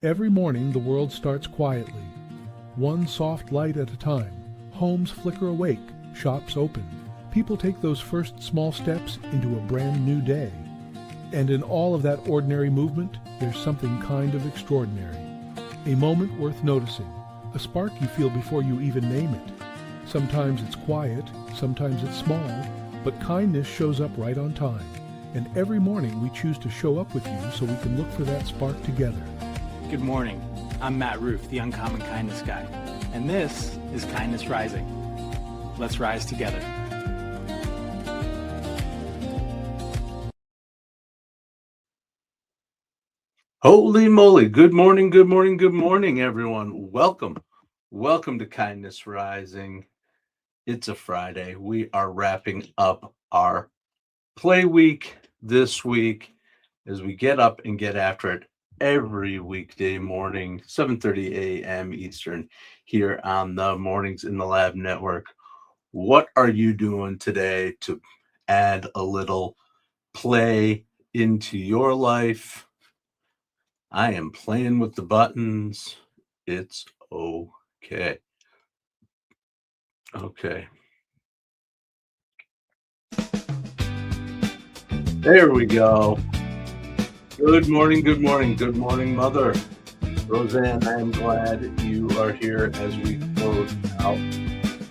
Every morning the world starts quietly, one soft light at a time. Homes flicker awake, shops open. People take those first small steps into a brand new day. And in all of that ordinary movement, there's something kind of extraordinary. A moment worth noticing, a spark you feel before you even name it. Sometimes it's quiet, sometimes it's small, but kindness shows up right on time. And every morning we choose to show up with you so we can look for that spark together. Good morning. I'm Matt Rouff, the Uncommon Kindness Guy, and this is Kindness Rising. Let's rise together. Holy moly. Good morning, good morning, good morning, everyone. Welcome to Kindness Rising. It's a Friday. We are wrapping up our play week this week as we get up and get after it every weekday morning, 7:30 a.m. Eastern, here on the Mornings in the Lab Network. What are you doing today to add a little play into your life? I am playing with the buttons. It's okay. Okay. There we go. Good morning, good morning, good morning, Mother. Roseanne, I am glad you are here as we close out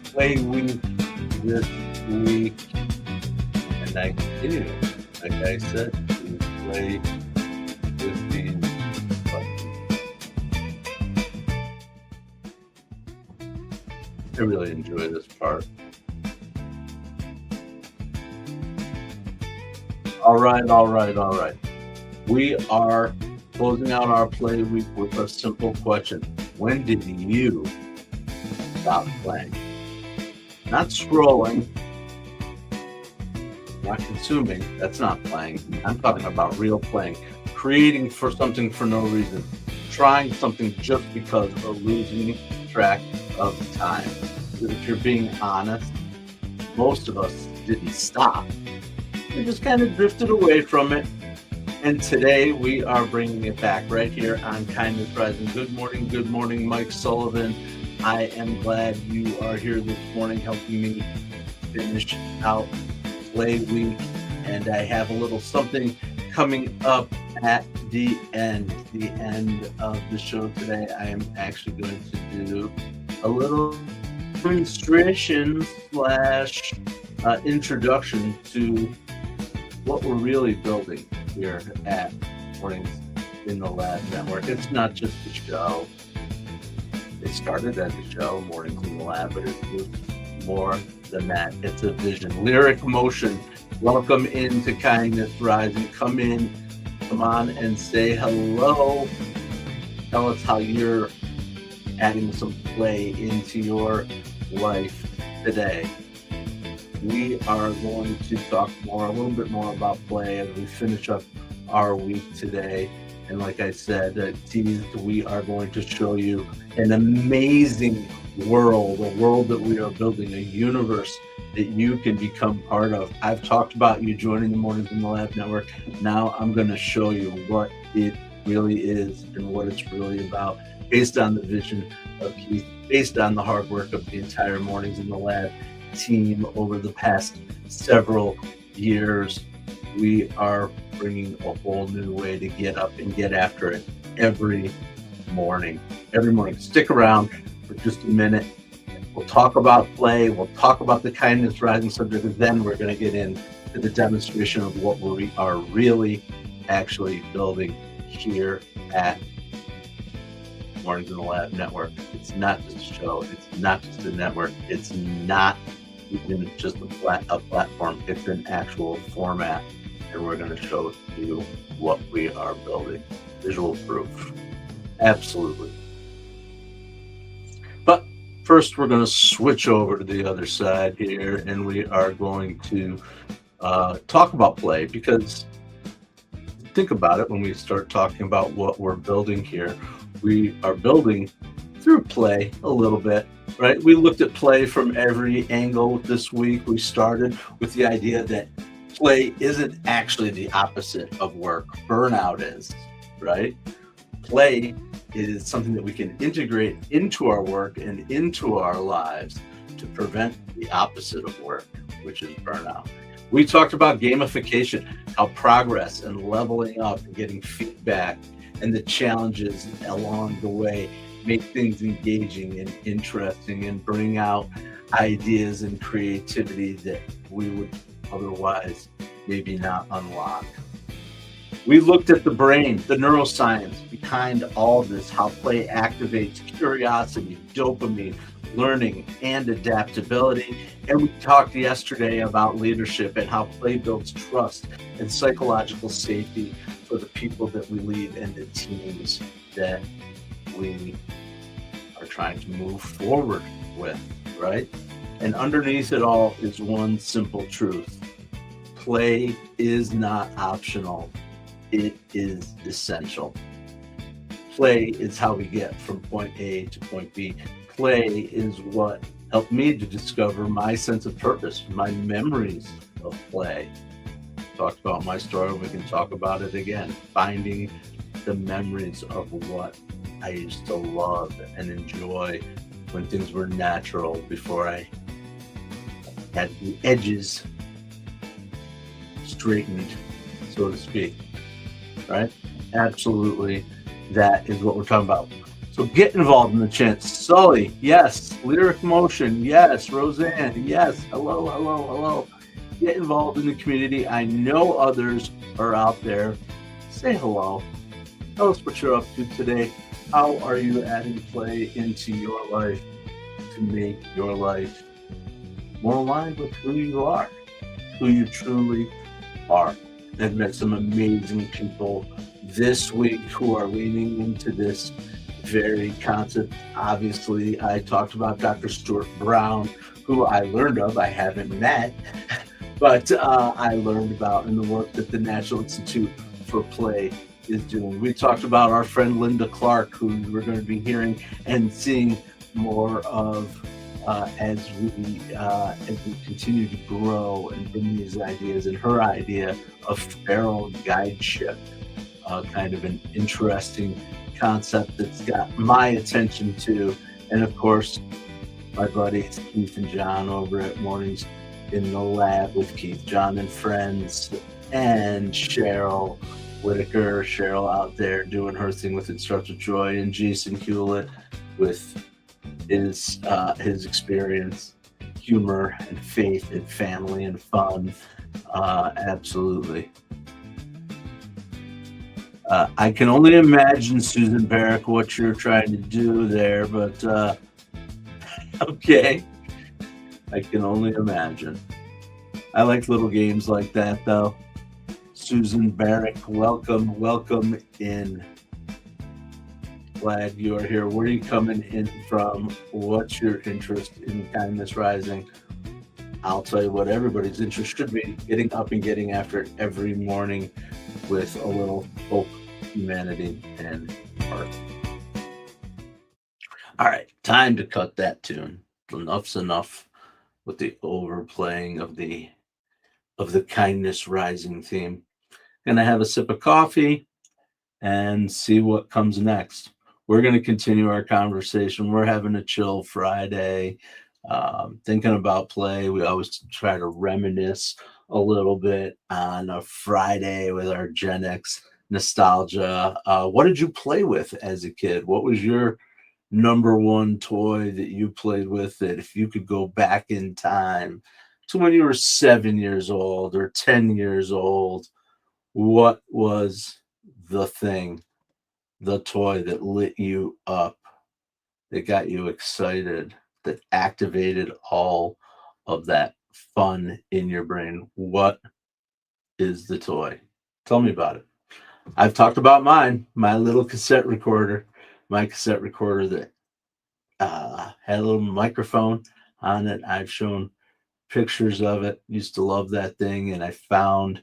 play week this week. And I continue, like I said, to play with these buttons. I really enjoy this part. All right. We are closing out our play week with a simple question. When did you stop playing? Not scrolling, not consuming. That's not playing. I'm talking about real playing. Creating for something for no reason. Trying something just because, or losing track of time. If you're being honest, most of us didn't stop. We just kind of drifted away from it. And today we are bringing it back right here on Kindness Rising. Good morning, Mike Sullivan. I am glad you are here this morning helping me finish out play week. And I have a little something coming up at the end of the show today. I am actually going to do a little demonstration / introduction to what we're really building here at Mornings in the Lab Network. It's not just a show. It started as a show, Mornings in the Lab, but it was more than that. It's a vision. Lyric Motion, welcome into Kindness Rising. Come on and say hello. Tell us how you're adding some play into your life today. We are going to talk a little bit more about play as we finish up our week today. And like I said, teased, we are going to show you an amazing world, a world that we are building, a universe that you can become part of. I've talked about you joining the Mornings in the Lab Network. Now I'm going to show you what it really is and what it's really about, based on the vision of Keith, based on the hard work of the entire Mornings in the Lab team over the past several years. We are bringing a whole new way to get up and get after it every morning. Stick around for just a minute. We'll talk about play. We'll talk about the Kindness Rising subject, and then we're going to get into the demonstration of what we are really actually building here at Mornings in the Lab Network. It's not just a show. It's not just a network. It's not even just a platform. It's an actual format, and we're going to show you what we are building. Visual proof. Absolutely. But first, we're going to switch over to the other side here, and we are going to talk about play, because think about it, when we start talking about what we're building here, we are building through play a little bit, right? We looked at play from every angle this week. We started with the idea that play isn't actually the opposite of work. Burnout is, right? Play is something that we can integrate into our work and into our lives to prevent the opposite of work, which is burnout. We talked about gamification, how progress and leveling up and getting feedback and the challenges along the way make things engaging and interesting and bring out ideas and creativity that we would otherwise maybe not unlock. We looked at the brain, the neuroscience behind all this, how play activates curiosity, dopamine, learning, and adaptability. And we talked yesterday about leadership and how play builds trust and psychological safety for the people that we lead and the teams that we are trying to move forward with, right? And underneath it all is one simple truth. Play is not optional. It is essential. Play is how we get from point A to point B. Play is what helped me to discover my sense of purpose, my memories of play. Talked about my story, we can talk about it again. Finding the memories of what I used to love and enjoy when things were natural before I had the edges straightened, so to speak. Right? Absolutely. That is what we're talking about. So get involved in the chant. Sully, yes. Lyric Motion, yes. Roseanne, yes. Hello, hello, hello. Get involved in the community. I know others are out there. Say hello. Tell us what you're up to today. How are you adding play into your life to make your life more aligned with who you are, who you truly are? I've met some amazing people this week who are leaning into this very concept. Obviously, I talked about Dr. Stuart Brown, who I learned of. I haven't met, but I learned about in the work that the National Institute for Play is doing. We talked about our friend Linda Clark, who we're going to be hearing and seeing more of as we continue to grow and bring these ideas, and her idea of feral guideship, kind of an interesting concept that's got my attention too. And of course, my buddies Keith and John over at Mornings in the Lab with Keith, John, and Friends, and Cheryl Whitaker, Cheryl out there doing her thing with Instructor Joy, and Jason Hewlett with his experience, humor and faith and family and fun. Absolutely. I can only imagine, Susan Barrick, what you're trying to do there, but okay. I can only imagine. I like little games like that, though. Susan Barrick, welcome in. Glad you are here. Where are you coming in from? What's your interest in Kindness Rising? I'll tell you what everybody's interest should be: getting up and getting after it every morning with a little hope, humanity, and heart. All right, time to cut that tune. Enough's enough with the overplaying of the Kindness Rising theme. Gonna have a sip of coffee and see what comes next. We're going to continue our conversation. We're having a chill Friday, thinking about play. We always try to reminisce a little bit on a Friday with our Gen X nostalgia. What did you play with as a kid? What was your number one toy that you played with, that if you could go back in time to when you were 7 years old or 10 years old, what was the thing, the toy that lit you up, that got you excited, that activated all of that fun in your brain? What is the toy? Tell me about it. I've talked about mine, my little cassette recorder, that had a little microphone on it. I've shown pictures of it. Used to love that thing, and I found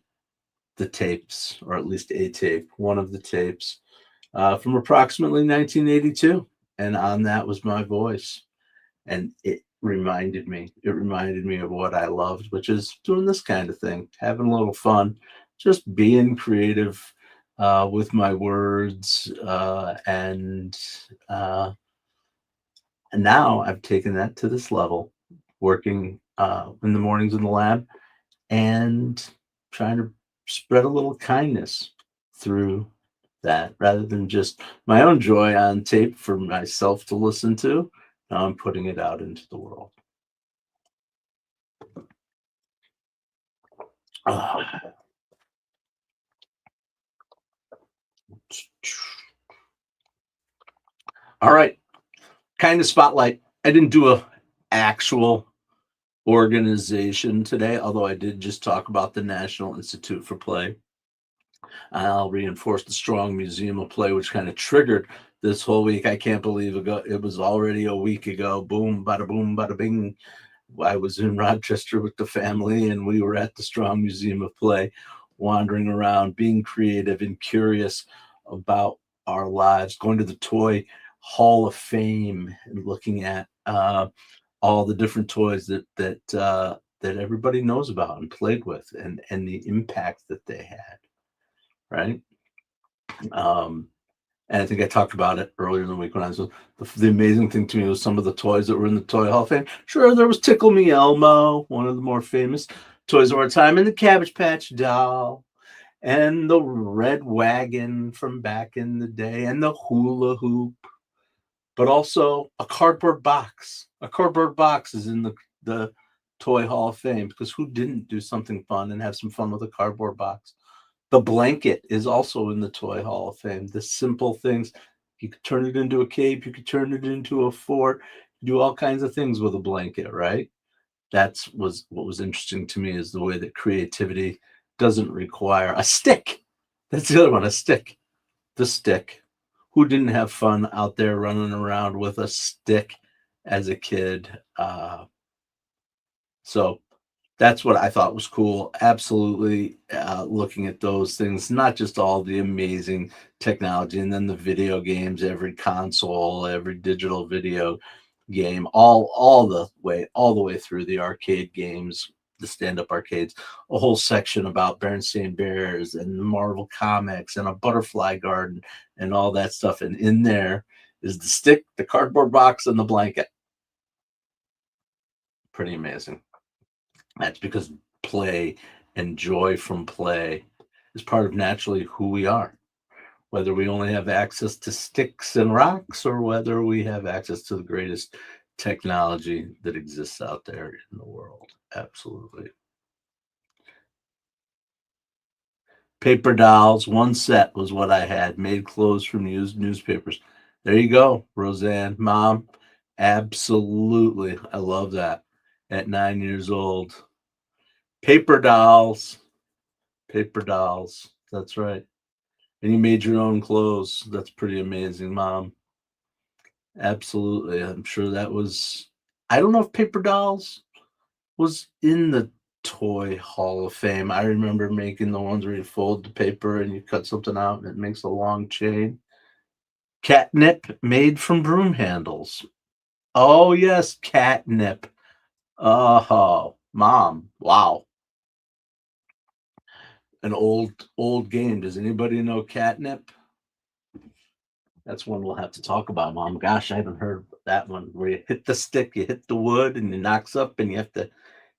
the tapes, or at least a tape, one of the tapes from approximately 1982, and on that was my voice, and it reminded me of what I loved, which is doing this kind of thing, having a little fun, just being creative, with my words, uh, and now I've taken that to this level, working in the mornings in the lab and trying to spread a little kindness through that rather than just my own joy on tape for myself to listen to. Now I'm putting it out into the world. Ah. All right, kind of spotlight. I didn't do a actual organization today, although I did just talk about the National Institute for Play. I'll reinforce the Strong Museum of Play, which kind of triggered this whole week. I can't believe it was already a week ago. Boom, bada bing. I was in Rochester with the family, and we were at the Strong Museum of Play, wandering around, being creative and curious about our lives, going to the Toy Hall of Fame and looking at all the different toys that everybody knows about and played with, and the impact that they had, right? Um, and I think I talked about it earlier in the week when I was the amazing thing to me was some of the toys that were in the Toy Hall of Fame. Sure, there was Tickle Me Elmo, one of the more famous toys of our time, and the Cabbage Patch Doll, and the Red Wagon from back in the day, and the Hula Hoop, but also a cardboard box. A cardboard box is in the Toy Hall of Fame because who didn't do something fun and have some fun with a cardboard box? The blanket is also in the Toy Hall of Fame. The simple things. You could turn it into a cape. You could turn it into a fort. Do all kinds of things with a blanket, right? Was what was interesting to me is the way that creativity doesn't require a stick. That's the other one, a stick. The stick. Who didn't have fun out there running around with a stick as a kid? So that's what I thought was cool. Absolutely, looking at those things, not just all the amazing technology, and then the video games, every console, every digital video game, all the way through the arcade games, the stand-up arcades, a whole section about Berenstain Bears and Marvel Comics and a butterfly garden and all that stuff. And in there is the stick, the cardboard box, and the blanket. Pretty amazing. That's because play and joy from play is part of naturally who we are, whether we only have access to sticks and rocks or whether we have access to the greatest technology that exists out there in the world. Absolutely. Paper dolls, one set was what I had, made clothes from used newspapers. There you go, Roseanne. Mom, absolutely. I love that. At 9 years old. Paper dolls. Paper dolls. That's right. And you made your own clothes. That's pretty amazing, Mom. Absolutely. I'm sure that was. I don't know if paper dolls was in the Toy Hall of Fame. I remember making the ones where you fold the paper and you cut something out and it makes a long chain. Catnip made from broom handles. Oh, yes, catnip. Oh, Mom. Wow. An old game. Does anybody know catnip? That's one we'll have to talk about, Mom. Gosh, I haven't heard that one where you hit the stick, you hit the wood, and it knocks up, and you have to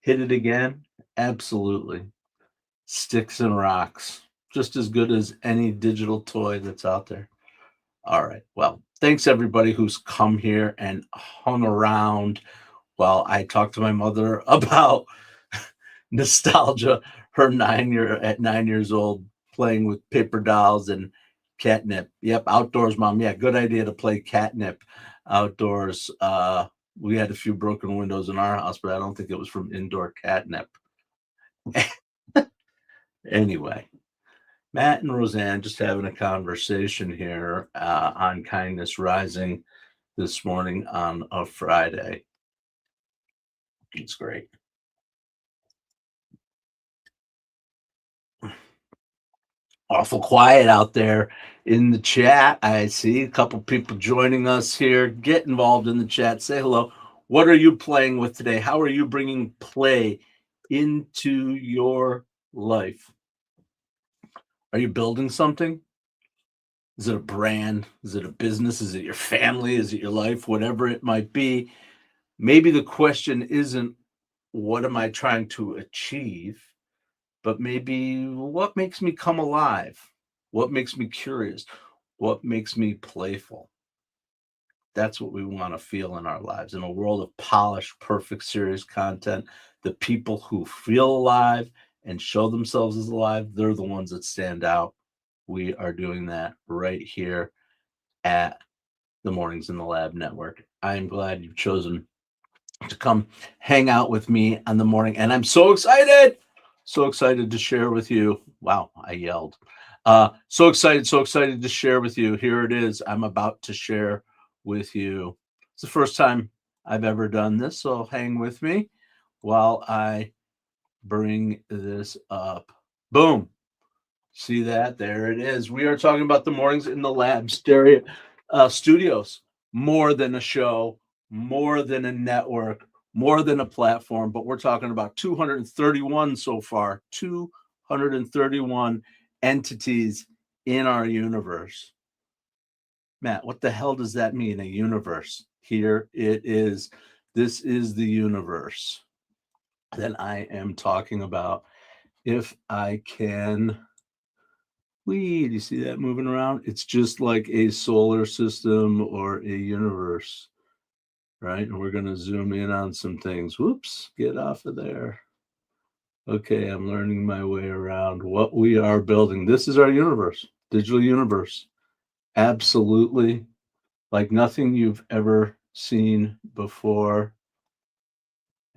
hit it again. Absolutely. Sticks and rocks. Just as good as any digital toy that's out there. All right. Well, thanks everybody who's come here and hung around while I talked to my mother about nostalgia. Her at 9 years old playing with paper dolls and catnip. Yep, outdoors, Mom. Yeah, good idea to play catnip outdoors. We had a few broken windows in our house, but I don't think it was from indoor catnip. Anyway, Matt and Roseanne just having a conversation here on Kindness Rising this morning on a Friday. It's great. Awful quiet out there in the chat. I see a couple people joining us here. Get involved in the chat. Say hello. What are you playing with today? How are you bringing play into your life? Are you building something? Is it a brand? Is it a business? Is it your family? Is it your life? Whatever it might be. Maybe the question isn't, what am I trying to achieve? But maybe, what makes me come alive? What makes me curious? What makes me playful? That's what we want to feel in our lives. In a world of polished, perfect, serious content, the people who feel alive and show themselves as alive, they're the ones that stand out. We are doing that right here at the Mornings in the Lab Network. I am glad you've chosen to come hang out with me on the morning, and I'm so excited to share with you. Wow, I yelled. So excited to share with you. Here it is. I'm about to share with you. It's the first time I've ever done this, so hang with me while I bring this up. Boom. See that? There it is. We are talking about the Mornings in the Lab stereo studios. More than a show, more than a network, more than a platform, but we're talking about 231 so far, 231 entities in our universe. Matt, what the hell does that mean, a universe? Here it is. This is the universe that I am talking about. If I can, do you see that moving around? It's just like a solar system or a universe, right? And we're going to zoom in on some things. Whoops, get off of there. Okay, I'm learning my way around what we are building. This is our universe, digital universe. Absolutely like nothing you've ever seen before,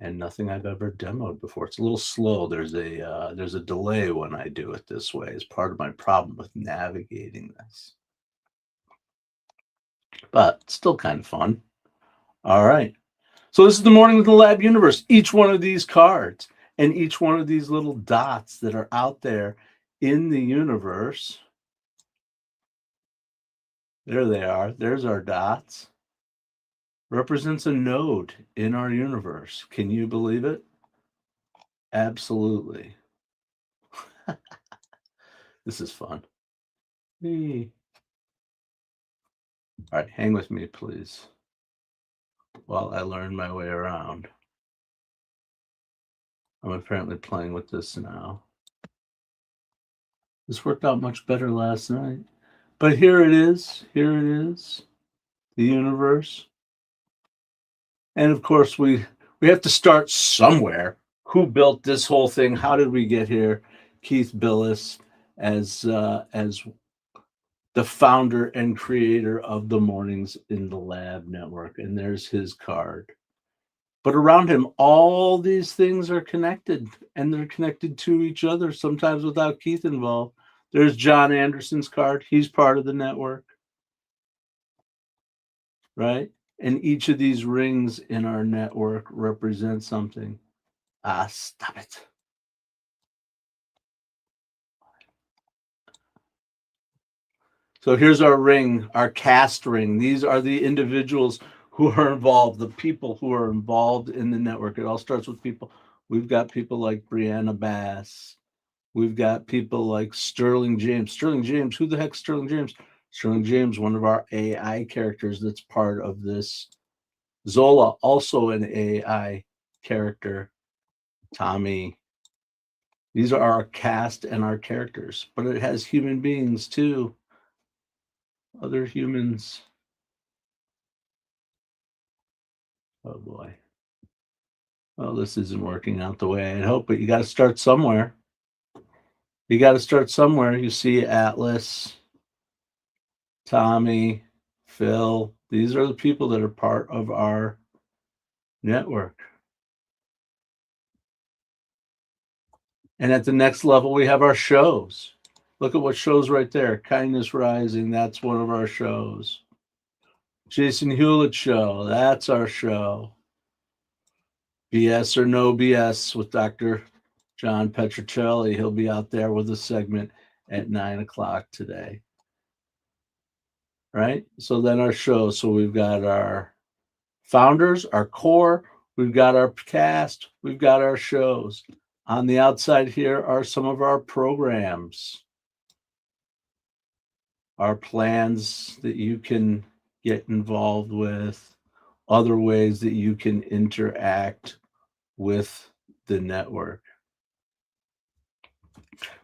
and nothing I've ever demoed before. It's a little slow. There's a delay when I do it this way. It's part of my problem with navigating this, but it's still kind of fun. All right. So this is the Morning with the Lab universe. Each one of these cards and each one of these little dots that are out there in the universe. There they are. There's our dots. Represents a node in our universe. Can you believe it? Absolutely. This is fun. All right, hang with me, please, while I learn my way around. I'm apparently playing with this now. This worked out much better last night. But here it is. Here it is. The universe. And of course, we have to start somewhere. Who built this whole thing? How did we get here? Keith Billis, as the founder and creator of the Mornings in the Lab Network, and there's his card. But around him, all these things are connected, and they're connected to each other, sometimes without Keith involved. There's John Anderson's card. He's part of the network, right? And each of these rings in our network represents something. Stop it. So here's our ring, our cast ring. These are the individuals who are involved, the people who are involved in the network. It all starts with people. We've got people like Brianna Bass. We've got people like Sterling James. Sterling James, who the heck's Sterling James? Sterling James, one of our AI characters that's part of this. Zola, also an AI character. Tommy. These are our cast and our characters, but it has human beings too. Other humans. Oh boy. Well, this isn't working out the way I'd hope, but you got to start somewhere. You got to start somewhere. You see Atlas, Tommy, Phil. These are the people that are part of our network. And at the next level, we have our shows. Look at what shows right there. Kindness Rising, that's one of our shows. Jason Hewlett Show, that's our show. BS or No BS with Dr. John Petrocelli. He'll be out there with a segment at 9 o'clock today. Right? So then our show. So we've got our founders, our core, we've got our cast, we've got our shows. On the outside here are some of our programs. our plans that you can get involved with, other ways that you can interact with the network.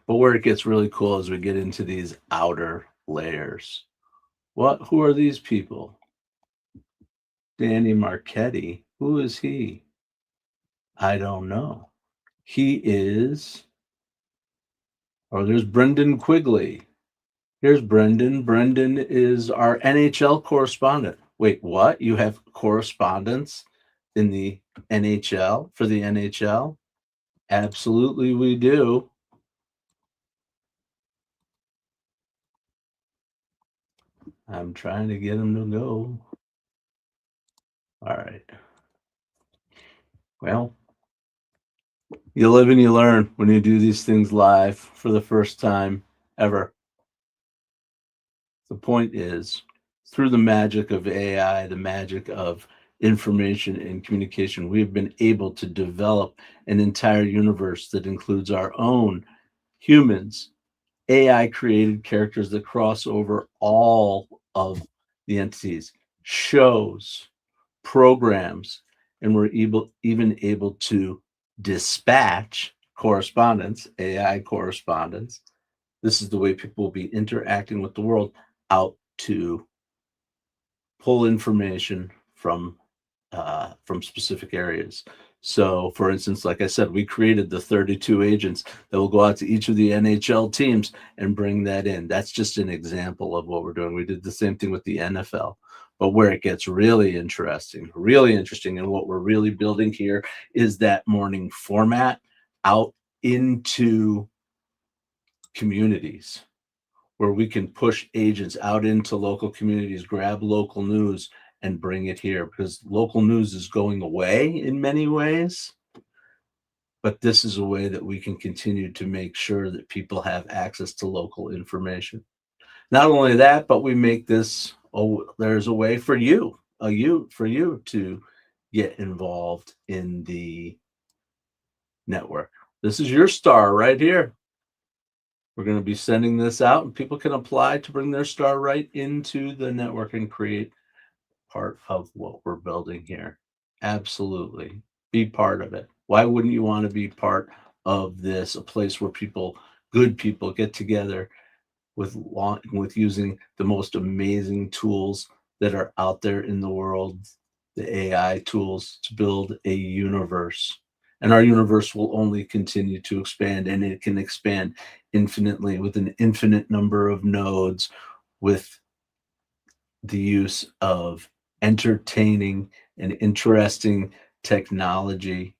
But where it gets really cool is we get into these outer layers. Who are these people? Danny Marchetti. Who is he? I don't know. He is, oh, there's Brendan Quigley. Here's Brendan. Brendan is our NHL correspondent. Wait, what? You have correspondence in the NHL for the NHL? Absolutely, we do. I'm trying to get him to go. All right. Well, you live and you learn when you do these things live for the first time ever. The point is, through the magic of AI, the magic of information and communication, we have been able to develop an entire universe that includes our own humans, AI created characters that cross over all of the entities, shows, programs, and we're even able to dispatch correspondence, AI correspondence. This is the way people will be interacting with the world out to pull information from specific areas. So, for instance, like I said, we created the 32 agents that will go out to each of the NHL teams and bring that in. That's just an example of what we're doing. We did the same thing with the NFL. But where it gets really interesting, and what we're really building here is that morning format out into communities where we can push agents out into local communities, grab local news, and bring it here, because local news is going away in many ways. But this is a way that we can continue to make sure that people have access to local information. Not only that, but we make this, oh, there's a way for you to get involved in the network. This is your star right here. We're going to be sending this out, and people can apply to bring their star right into the network and create part of what we're building here. Absolutely. Be part of it. Why wouldn't you want to be part of this, a place where good people get together with using the most amazing tools that are out there in the world, the AI tools, to build a universe. And our universe will only continue to expand, and it can expand infinitely with an infinite number of nodes, with the use of entertaining and interesting technology.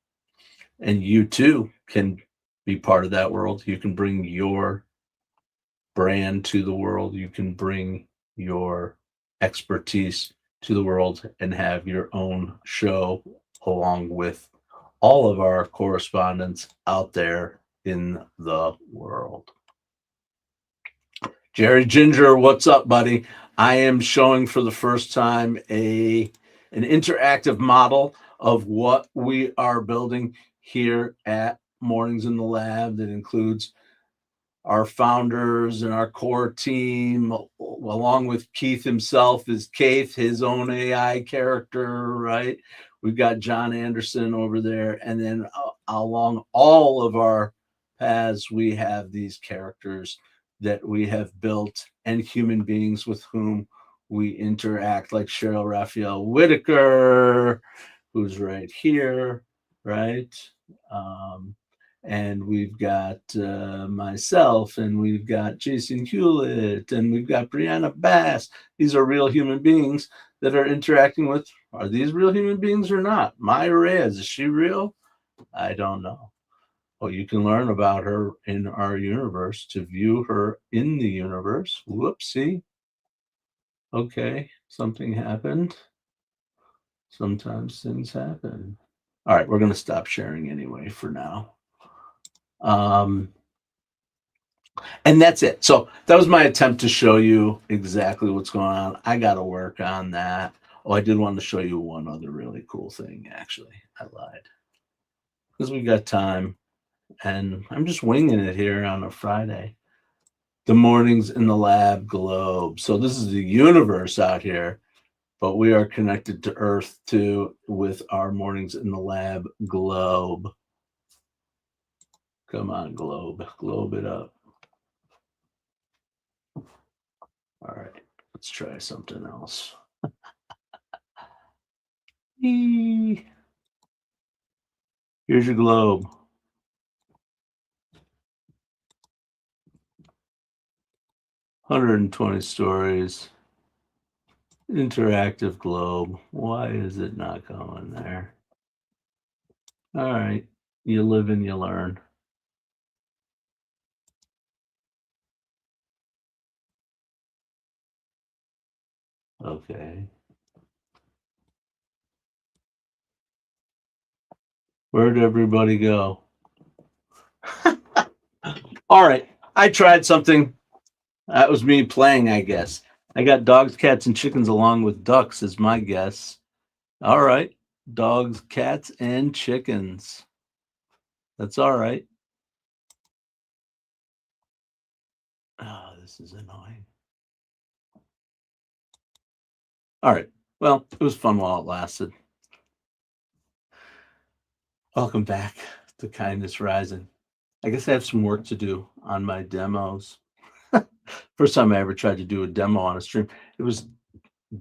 And you too can be part of that world. You can bring your brand to the world. You can bring your expertise to the world and have your own show along with all of our correspondents out there in the world. Jerry Ginger, what's up, buddy? I am showing for the first time an interactive model of what we are building here at Mornings in the Lab that includes our founders and our core team, along with Keith himself, is Keith, his own AI character, right? We've got John Anderson over there. And then along all of our paths, we have these characters that we have built and human beings with whom we interact, like Cheryl Raphael Whitaker, who's right here, right? And we've got myself, and we've got Jason Hewlett, and we've got Brianna Bass. These are real human beings that are interacting with. Are these real human beings or not? Maya Reyes, is she real? I don't know. Well, you can learn about her in our universe to view her in the universe. Whoopsie. Okay, something happened. Sometimes things happen. All right, we're going to stop sharing anyway for now. And that's it. So that was my attempt to show you exactly what's going on. I got to work on that. Oh, I did want to show you one other really cool thing, actually. I lied. Because we got time, and I'm just winging it here on a Friday. The mornings in the lab globe. So this is the universe out here, but we are connected to Earth too with our mornings in the lab globe. Come on, globe. Globe it up. All right. Let's try something else. Here's your globe. 120 stories. Interactive globe. Why is it not going there? All right. You live and you learn. Okay. Where'd everybody go? All right. I tried something. That was me playing, I guess. I got dogs, cats, and chickens along with ducks, is my guess. All right. Dogs, cats, and chickens. That's all right. Oh, this is annoying. All right. Well, it was fun while it lasted. Welcome back to Kindness Rising. I guess I have some work to do on my demos. First time I ever tried to do a demo on a stream, it was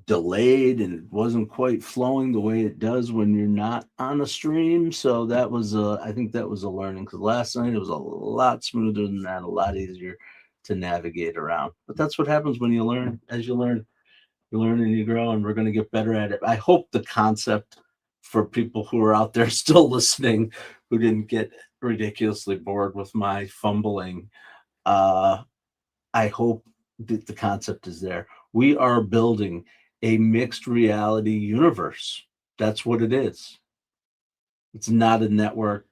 delayed and it wasn't quite flowing the way it does when you're not on a stream. So that was, I think that was a learning, because last night it was a lot smoother than that, a lot easier to navigate around. But that's what happens when you learn. As you learn and you grow, and we're going to get better at it. I hope the concept for people who are out there still listening, who didn't get ridiculously bored with my fumbling, I hope that the concept is there. We are building a mixed reality universe. That's what it is. It's not a network.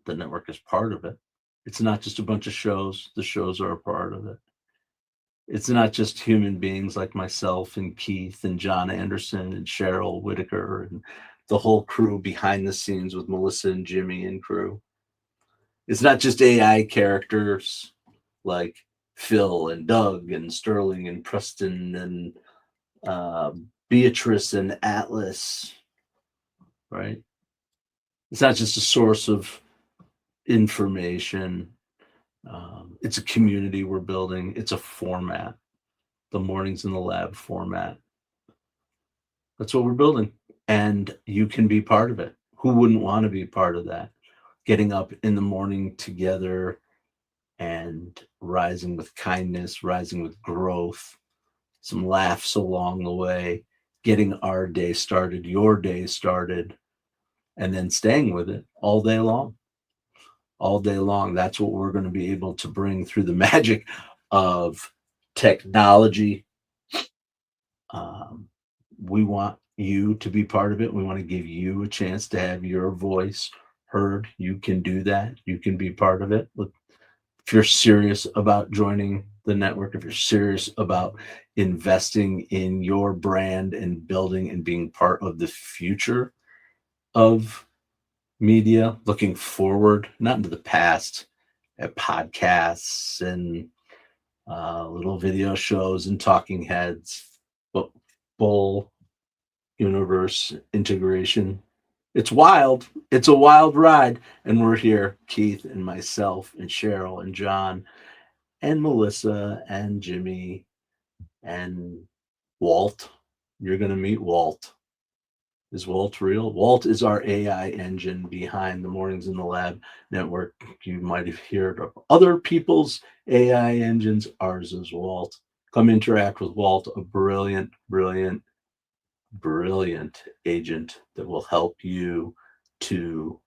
The network is part of it. It's not just a bunch of shows. The shows are a part of it. It's not just human beings like myself and Keith and John Anderson and Cheryl Whitaker and the whole crew behind the scenes with Melissa and Jimmy and crew. It's not just AI characters like Phil and Doug and Sterling and Preston and Beatrice and Atlas, right? It's not just a source of information. It's a community we're building. It's a format, the Mornings in the Lab format. That's what we're building. And you can be part of it. Who wouldn't want to be part of that? Getting up in the morning together and rising with kindness, rising with growth, some laughs along the way, getting our day started, your day started, and then staying with it all day long. All day long. That's what we're going to be able to bring through the magic of technology. We want you to be part of it. We want to give you a chance to have your voice heard. You can do that. You can be part of it. If you're serious about joining the network, if you're serious about investing in your brand and building and being part of the future of media, looking forward, not into the past, at podcasts and little video shows and talking heads, but full universe integration. It's wild. It's a wild ride. And we're here, Keith and myself and Cheryl and John and Melissa and Jimmy and Walt. You're going to meet Walt. Is Walt real? Walt is our AI engine behind the Mornings in the Lab network. You might have heard of other people's AI engines. Ours is Walt. Come interact with Walt, a brilliant, brilliant, brilliant agent that will help you to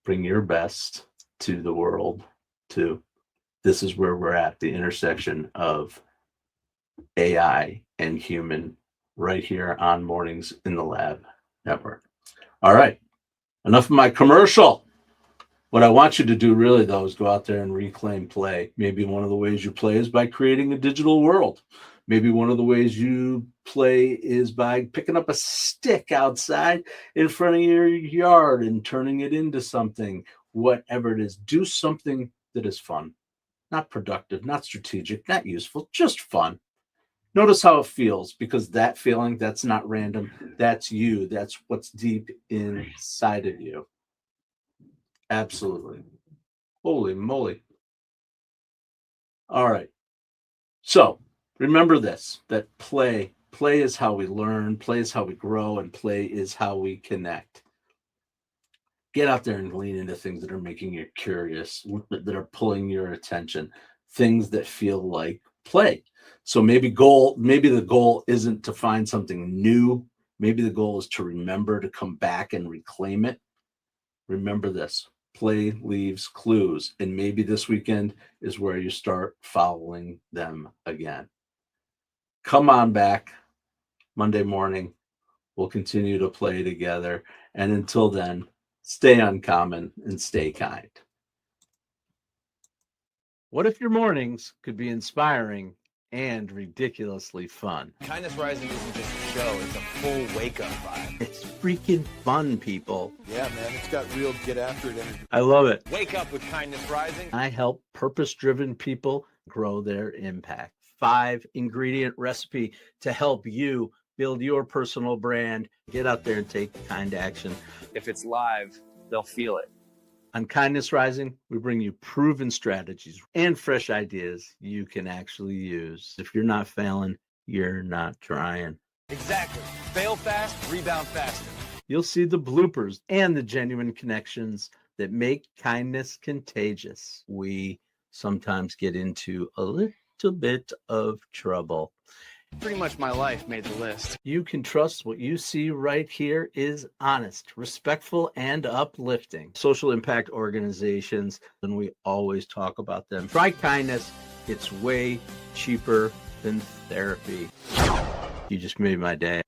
bring your best to the world too. This is where we're at, the intersection of AI and human, right here on Mornings in the Lab network. All right, enough of my commercial. What I want you to do really, though, is go out there and reclaim play. Maybe one of the ways you play is by creating a digital world. Maybe one of the ways you play is by picking up a stick outside in front of your yard and turning it into something, whatever it is. Do something that is fun. not productive, not strategic, not useful, just fun. Notice how it feels, because that feeling, that's not random. That's you. That's what's deep inside of you. Absolutely. Holy moly. All right. So remember this, that play is how we learn, play is how we grow, and play is how we connect. Get out there and lean into things that are making you curious, that are pulling your attention, things that feel like play. So maybe the goal isn't to find something new. Maybe the goal is to remember, to come back and reclaim it. Remember this, play leaves clues. And maybe this weekend is where you start following them again. Come on back Monday morning. We'll continue to play together. And until then, stay uncommon and stay kind. What if your mornings could be inspiring and ridiculously fun? Kindness Rising isn't just a show, it's a full wake-up vibe. It's freaking fun, people. Yeah, man, it's got real get-after-it energy. I love it. Wake up with Kindness Rising. I help purpose-driven people grow their impact. 5-ingredient recipe to help you build your personal brand. Get out there and take kind action. If it's live, they'll feel it. On Kindness Rising, we bring you proven strategies and fresh ideas you can actually use. If you're not failing, you're not trying. Exactly. Fail fast, rebound faster. You'll see the bloopers and the genuine connections that make kindness contagious. We sometimes get into a little bit of trouble. Pretty much my life made the list. You can trust what you see right here is honest, respectful, and uplifting. Social impact organizations, and we always talk about them. Try kindness. It's way cheaper than therapy. You just made my day.